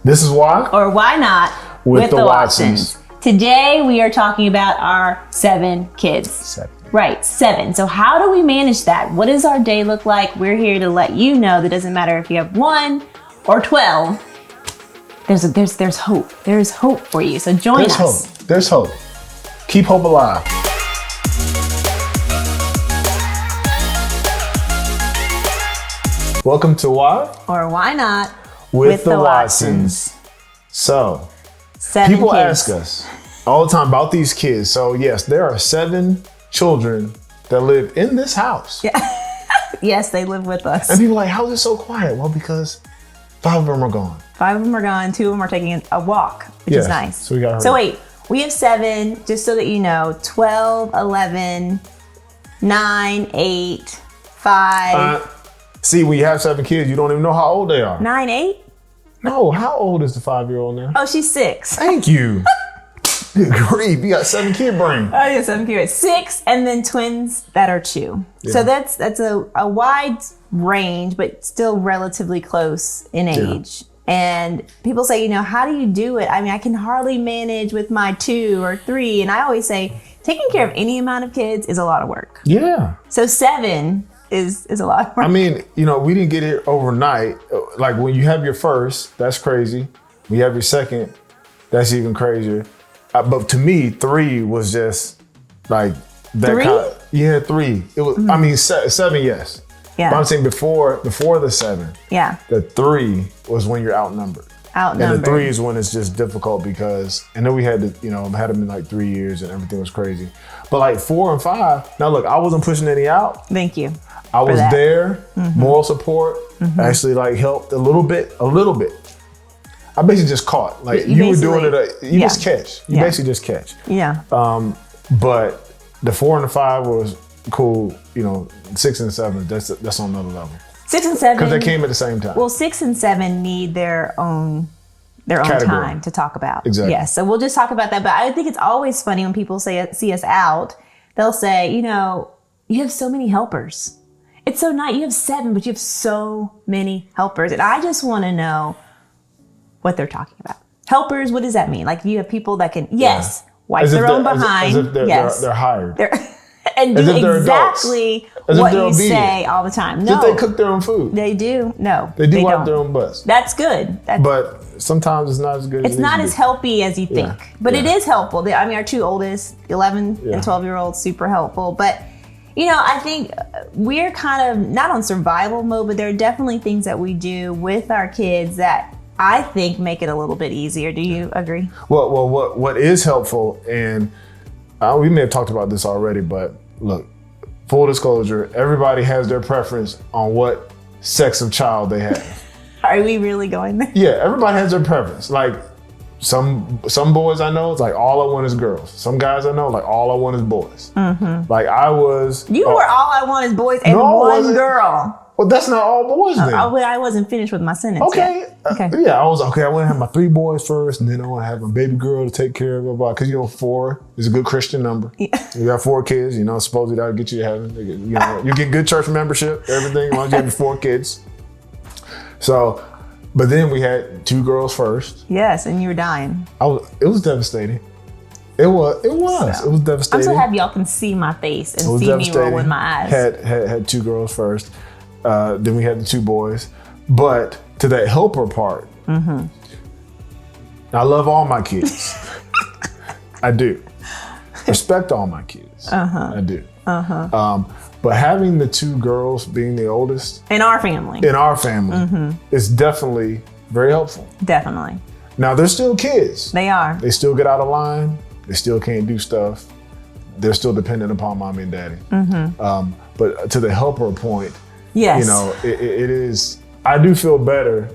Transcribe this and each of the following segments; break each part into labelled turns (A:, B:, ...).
A: This is why
B: or why not
A: with the Watsons.
B: Today we are talking about our 7 kids.
A: 7.
B: Right, 7. So how do we manage that? What does our day look like? We're here to let you know that it doesn't matter if you have 1 or 12. There's hope. There's hope for you. So join us.
A: There's hope. There's hope. Keep hope alive. Welcome to Why?
B: Or why not
A: With the Watsons. So,
B: 7
A: people
B: kids.
A: ask us all the time about these kids. So yes, there are 7 children that live in this house.
B: Yeah. Yes, they live with us.
A: And people are like, how is it so quiet? Well, because 5 of them are gone.
B: 5 of them are gone. 2 of them are taking a walk, which is nice.
A: So we got her.
B: So wait, we have 7, just so that you know, 12, 11, 9, 8, 5.
A: See, when you have 7 kids, you don't even know how old they are.
B: 9, 8?
A: No, how old is the 5-year-old now?
B: Oh, she's 6.
A: Thank you. Good grief, you got 7 kid brain.
B: Oh, yeah, 7 kids. 6, and then twins that are 2.
A: Yeah.
B: So that's a wide range, but still relatively close in age. And people say, how do you do it? I mean, I can hardly manage with my 2 or 3. And I always say, taking care of any amount of kids is a lot of work.
A: Yeah.
B: So 7 is a lot of work.
A: I mean, we didn't get here overnight. Like when you have your first, that's crazy. When you have your second, that's even crazier. But to me, 3 was just like that.
B: 3?
A: 3. It was. I mean, 7, yes.
B: Yeah.
A: But I'm saying before the 7.
B: Yeah.
A: The 3 was when you're outnumbered. And the 3 is when it's just difficult because, and then we had to, had them in like 3 years and everything was crazy. But like 4 and 5, now look, I wasn't pushing any out.
B: Thank you.
A: I was there, moral support, actually like helped a little bit. I basically just caught, like you were doing it, you just catch. You basically just catch.
B: Yeah.
A: But the 4 and the 5 was cool, 6 and 7, that's on another level.
B: 6 and 7.
A: Because they came at the same time.
B: Well, 6 and 7 need their own time to talk about.
A: Exactly.
B: Yes. So we'll just talk about that. But I think it's always funny when people see us out, they'll say, you have so many helpers. It's so nice. You have 7, but you have so many helpers. And I just want to know what they're talking about. Helpers, what does that mean? Like you have people that can, wipe their own behind.
A: As if they're hired.
B: And
A: as
B: do
A: if they're
B: exactly what you say all the time. No.
A: Did they cook their own food?
B: They do. No.
A: They do wipe their own butts.
B: That's good.
A: But sometimes it's not as good as
B: it's not as healthy as you think. But it is helpful. Our 2 oldest, 11 and 12-year-olds, super helpful. But, I think we're kind of not on survival mode, but there are definitely things that we do with our kids that I think make it a little bit easier. Do you agree?
A: Well, what is helpful, and we may have talked about this already, but look, full disclosure, everybody has their preference on what sex of child they have.
B: Are we really going there?
A: Yeah, everybody has their preference. Like some boys I know, it's like all I want is girls. Some guys I know, like all I want is boys. Mm-hmm. Like I was.
B: You were all I want is boys and one girl.
A: Well, that's not all boys then.
B: I wasn't finished with my sentence.
A: Okay.
B: Yet. Okay.
A: Yeah, I was okay. I want to have my 3 boys first, and then I want to have my baby girl to take care of. Because 4 is a good Christian number. Yeah. You got 4 kids. Supposedly that'll get you to heaven. You get good church membership, everything. As long as you have your 4 kids. So, but then we had 2 girls first.
B: Yes, and you were dying.
A: It was devastating. It was. It was devastating.
B: I'm so happy y'all can see my face and see me roll with my eyes.
A: Had 2 girls first. Then we had the 2 boys. But to that helper part, I love all my kids. I do. Respect all my kids. I do. But having the 2 girls being the oldest
B: in our family
A: is definitely very helpful.
B: Definitely.
A: Now they're still kids.
B: They are.
A: They still get out of line. They still can't do stuff. They're still dependent upon mommy and daddy. But to the helper point,
B: yes,
A: it is. I do feel better,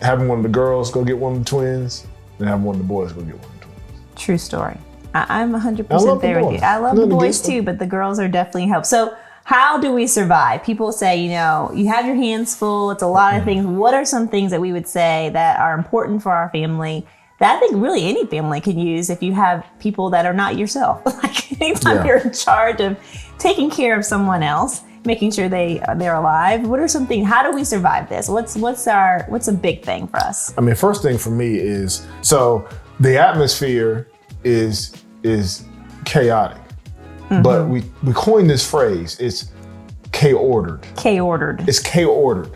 A: having one of the girls go get one of the twins than having one of the boys go get one of the twins.
B: True story. I'm 100% there with you. I love the boys too, but the girls are definitely help. So how do we survive? People say, you have your hands full. It's a lot of things. What are some things that we would say that are important for our family that I think really any family can use if you have people that are not yourself? Like anytime you're in charge of taking care of someone else, making sure they're alive. What are some things? How do we survive this? What's a big thing for us?
A: I mean, first thing for me is, so the atmosphere is chaotic, but we coined this phrase. It's K-ordered.
B: K-ordered.
A: It's K-ordered.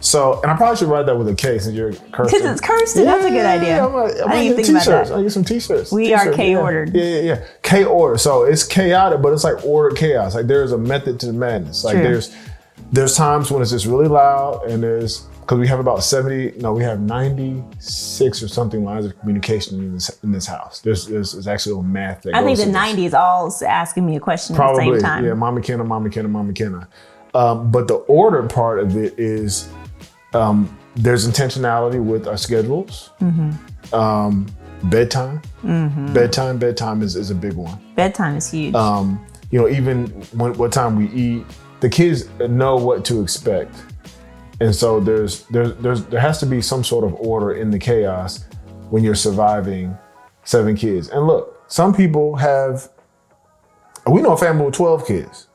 A: So, and I probably should write that with a K since you're Kirsten.
B: Because it's Kirsten. That's a good idea.
A: I didn't even think about that. I get some t-shirts.
B: We are K-ordered.
A: Yeah. K-ordered. So it's chaotic, but it's like ordered chaos. Like there's a method to the madness. Like there's times when it's just really loud, and because we have about 96 or something lines of communication in this house. There's actually a math that goes.
B: I think the 90 is all asking me a question
A: probably,
B: at the same time.
A: Yeah, Mama Kenna. But the order part of it is there's intentionality with our schedules. Bedtime. Bedtime is a big one.
B: Bedtime is huge.
A: Even what time we eat, the kids know what to expect. And so there has to be some sort of order in the chaos when you're surviving 7 kids. And look, some people we know a family with 12 kids.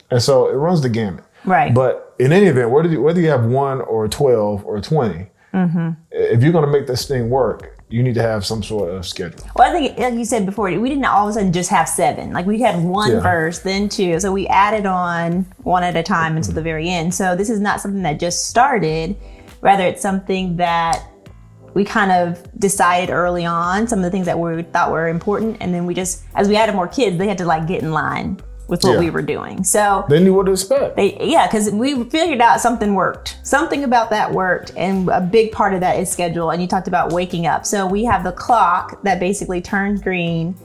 A: And so it runs the gamut.
B: Right.
A: But in any event, whether you have 1 or 12 or 20, if you're going to make this thing work, you need to have some sort of schedule.
B: Well, I think, like you said before, we didn't all of a sudden just have 7. Like we had 1 first, then 2. So we added on 1 at a time until the very end. So this is not something that just started. Rather, it's something that we kind of decided early on, some of the things that we thought were important. And then as we added more kids, they had to like get in line with what we were doing. So
A: they knew what to expect.
B: Because we figured out something worked. Something about that worked. And a big part of that is schedule. And you talked about waking up. So we have the clock that basically turns green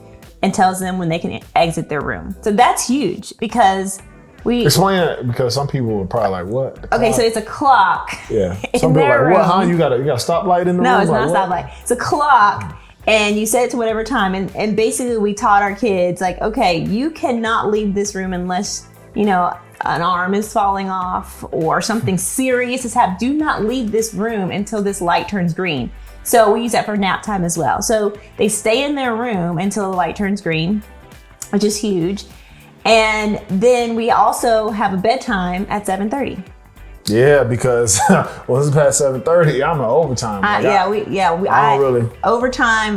B: and tells them when they can exit their room. So that's huge because
A: explain it, because some people are probably like, what?
B: Okay, so it's a clock.
A: Yeah. Some people are like, what, huh? You got a stoplight in the room?
B: No, it's not a stoplight. It's a clock. And you set it to whatever time. And basically we taught our kids, like, okay, you cannot leave this room unless, an arm is falling off or something serious has happened. Do not leave this room until this light turns green. So we use that for nap time as well. So they stay in their room until the light turns green, which is huge. And then we also have a bedtime at 7:30.
A: Yeah, because once it's past 7:30, I'm in overtime.
B: Overtime.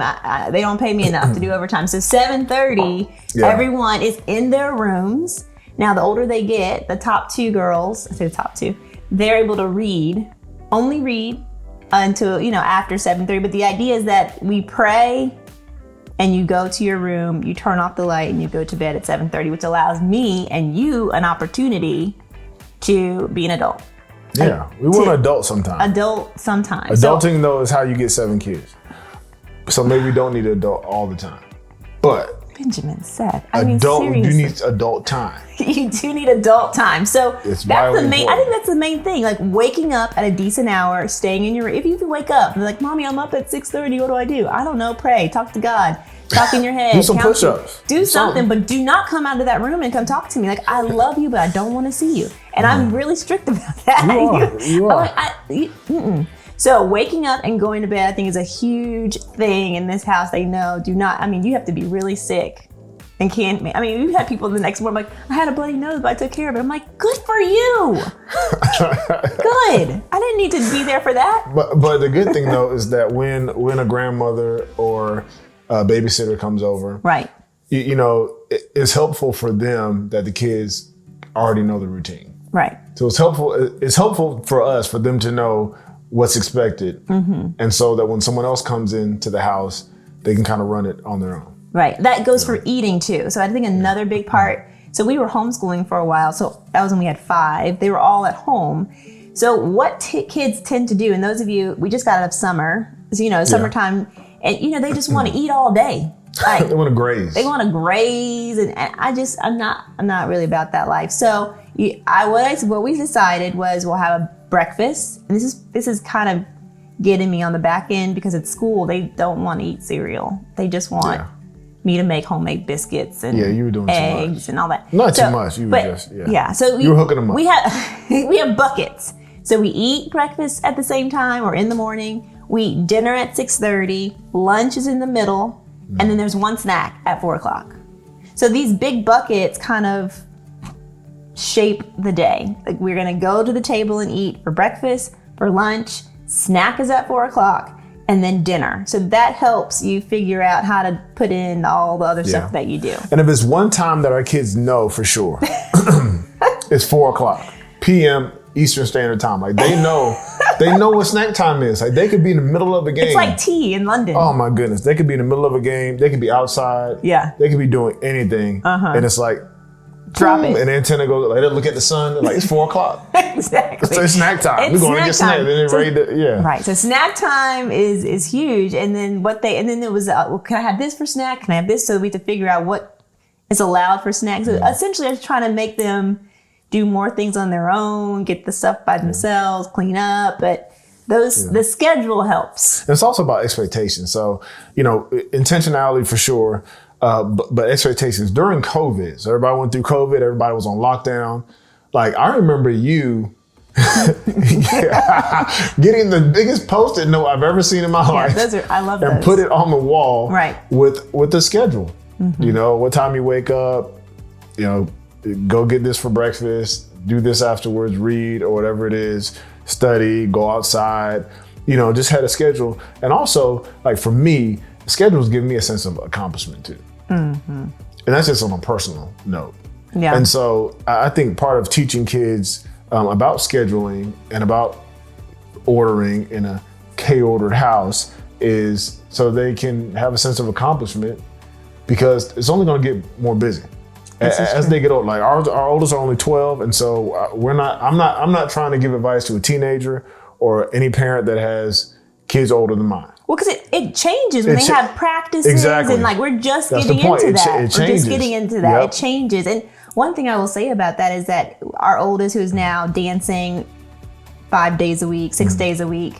B: They don't pay me enough to do overtime. So 7:30, everyone is in their rooms. Now, the older they get, the top 2 girls, I say the top 2, they're able to only read until after 7:30. But the idea is that we pray, and you go to your room, you turn off the light, and you go to bed at 7:30, which allows me and you an opportunity to be an adult.
A: Yeah, we want to adult sometimes. Adulting, though, is how you get 7 kids. So maybe we don't need an adult all the time. But
B: Benjamin said,
A: you need adult time.
B: You do need adult time. So
A: it's
B: I think that's the main thing. Like waking up at a decent hour, staying in your room. If you wake up and like, Mommy, I'm up at 6:30. What do? I don't know. Pray, talk to God. Talk in your head.
A: Do some push-ups.
B: Do something, but do not come out of that room and come talk to me. Like, I love you, but I don't want to see you. And I'm really strict about that.
A: You are.
B: So waking up and going to bed, I think, is a huge thing in this house. They know, you have to be really sick and we've had people the next morning like, I had a bloody nose, but I took care of it. I'm like, good for you. Good. I didn't need to be there for that.
A: But the good thing, though, is that when a grandmother or a babysitter comes over,
B: right?
A: It's helpful for them that the kids already know the routine,
B: right?
A: So it's helpful for us, for them to know what's expected, and so that when someone else comes into the house, they can kind of run it on their own.
B: Right. That goes for eating too. So I think another big part. So we were homeschooling for a while. So that was when we had 5. They were all at home. So what kids tend to do, and those of you, we just got out of summer, so, summertime. And, they just want to eat all day. Like,
A: they want to graze.
B: And I'm not really about that life. So what we decided was we'll have a breakfast. And this is kind of getting me on the back end because at school, they don't want to eat cereal. They just want me to make homemade biscuits and
A: you were doing
B: eggs and all that.
A: Not too much. You were just,
B: So
A: you were hooking them up.
B: We have buckets. So we eat breakfast at the same time or in the morning. We eat dinner at 6:30, lunch is in the middle, and then there's one snack at 4:00. So these big buckets kind of shape the day. Like we're gonna go to the table and eat for breakfast, for lunch, snack is at 4 o'clock, and then dinner. So that helps you figure out how to put in all the other stuff that you do.
A: And if it's one time that our kids know for sure, it's 4 o'clock p.m. Eastern Standard Time. Like they know what snack time is. Like they could be in the middle of a game.
B: It's like tea in London.
A: Oh my goodness. They could be in the middle of a game. They could be outside.
B: Yeah.
A: They could be doing anything. And it's like,
B: drop it.
A: And then antenna goes, like, they look at the sun, they're like, it's 4 o'clock.
B: Exactly.
A: It's snack time. We're going to get snack. Then they're ready to,
B: Right. So snack time is huge. And then it was, well, can I have this for snack? Can I have this? So we have to figure out what is allowed for snacks. So essentially, I was trying to make them do more things on their own, get the stuff by themselves, clean up. But the schedule helps.
A: And it's also about expectations. So, intentionality for sure. But expectations during COVID. So everybody went through COVID. Everybody was on lockdown. Like I remember you getting the biggest Post-it note I've ever seen in my life.
B: I love those.
A: And put it on the wall.
B: Right.
A: With the schedule. What time you wake up. Go get this for breakfast. Do this afterwards. Read or whatever it is. Study. Go outside. Just had a schedule. And also, like for me, schedules give me a sense of accomplishment too. And that's just on a personal note.
B: Yeah.
A: And so I think part of teaching kids about scheduling and about ordering in a K-ordered house is so they can have a sense of accomplishment because it's only going to get more busy as they get older. Like our oldest are only 12, and so I'm not trying to give advice to a teenager or any parent that has kids older than mine.
B: Well, because it changes when they have practices and like we're just getting into that. We're just getting into that. It changes. And one thing I will say about that is that our oldest, who's now dancing 5 days a week, 6 days a week,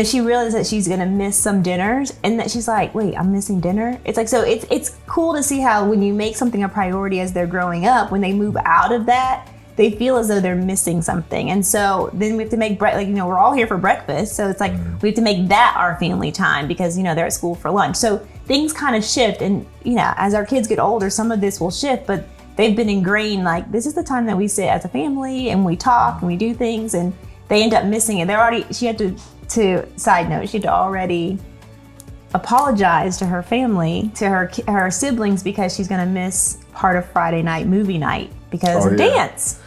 B: she realized that she's gonna miss some dinners and that she's like, wait, I'm missing dinner. It's like, so it's cool to see how when you make something a priority as they're growing up, when they move out of that, they feel as though they're missing something. And so then we have to make, we're all here for breakfast. So it's like, we have to make that our family time because, they're at school for lunch. So things kind of shift. And, as our kids get older, some of this will shift, but they've been ingrained, like, this is the time that we sit as a family and we talk and we do things, and they end up missing it. She had to side note, she had to already apologize to her family, to her siblings, because she's going to miss part of Friday night movie night because of dance.